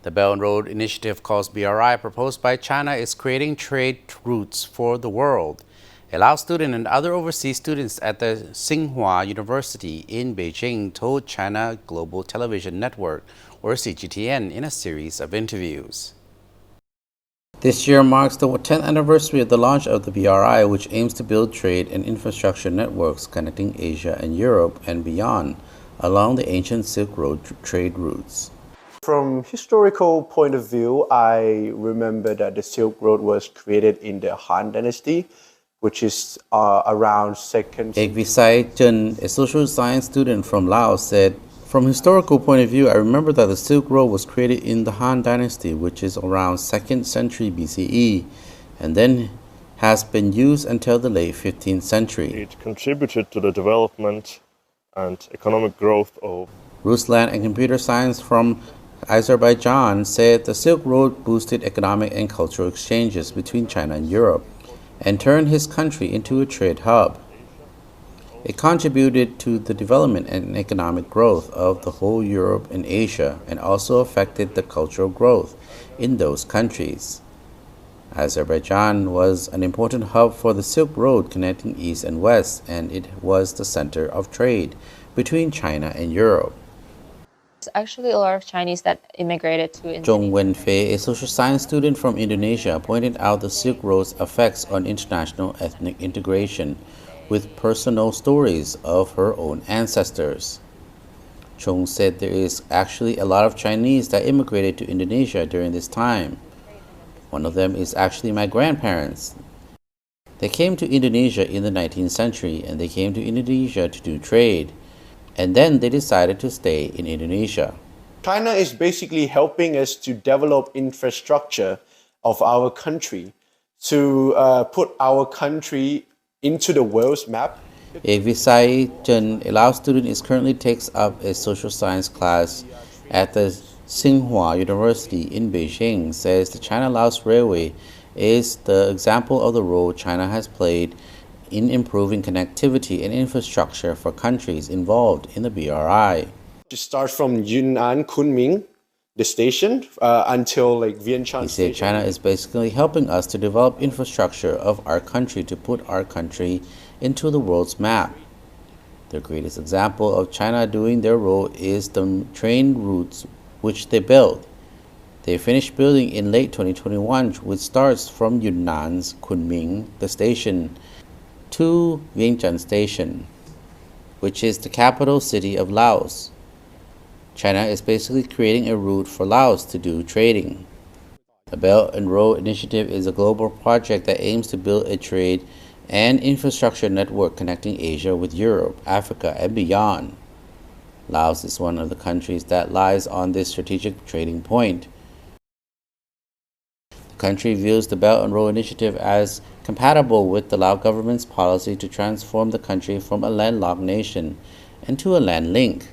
The Belt and Road Initiative, called BRI, proposed by China, is creating trade routes for the world. A Laos student and other overseas students at the Tsinghua University in Beijing told China Global Television Network, or CGTN, in a series of interviews. This year marks the 10th anniversary of the launch of the BRI, which aims to build trade and infrastructure networks connecting Asia and Europe and beyond along the ancient Silk Road trade routes. From historical point of view, I remember that the Silk Road was created in the Han Dynasty, which is around 2nd century. Ekvisai Chen, a social science student from Laos, said, "From historical point of view, I remember that the Silk Road was created in the Han Dynasty, which is around 2nd century BCE, and then has been used until the late 15th century. It contributed to the development and economic growth of Ruslan, a computer science from Azerbaijan, said the Silk Road boosted economic and cultural exchanges between China and Europe and turned his country into a trade hub. It contributed to the development and economic growth of the whole Europe and Asia and also affected the cultural growth in those countries. Azerbaijan was an important hub for the Silk Road connecting East and West, and it was the center of trade between China and Europe. Actually, a lot of Chinese that immigrated to Indonesia. Zhong Wenfei, a social science student from Indonesia, pointed out the Silk Road's effects on international ethnic integration with personal stories of her own ancestors. Chung said there is actually a lot of Chinese that immigrated to Indonesia during this time. One of them is actually my grandparents. They came to Indonesia in the 19th century, and they came to Indonesia to do trade. And then they decided to stay in Indonesia. China is basically helping us to develop infrastructure of our country, to put our country into the world's map. Ekvisai Chen, a Laos student, currently takes up a social science class at the Tsinghua University in Beijing, says the China-Laos Railway is the example of the role China has played in improving connectivity and infrastructure for countries involved in the BRI. It starts from Yunnan, Kunming, the station, until like Vientiane. He said China is basically helping us to develop infrastructure of our country to put our country into the world's map. The greatest example of China doing their role is the train routes which they built. They finished building in late 2021, which starts from Yunnan's Kunming, the station, to Vientiane Station, which is the capital city of Laos. China is basically creating a route for Laos to do trading. The Belt and Road Initiative is a global project that aims to build a trade and infrastructure network connecting Asia with Europe, Africa, and beyond. Laos is one of the countries that lies on this strategic trading point. The country views the Belt and Road Initiative as compatible with the Lao government's policy to transform the country from a landlocked nation into a land link.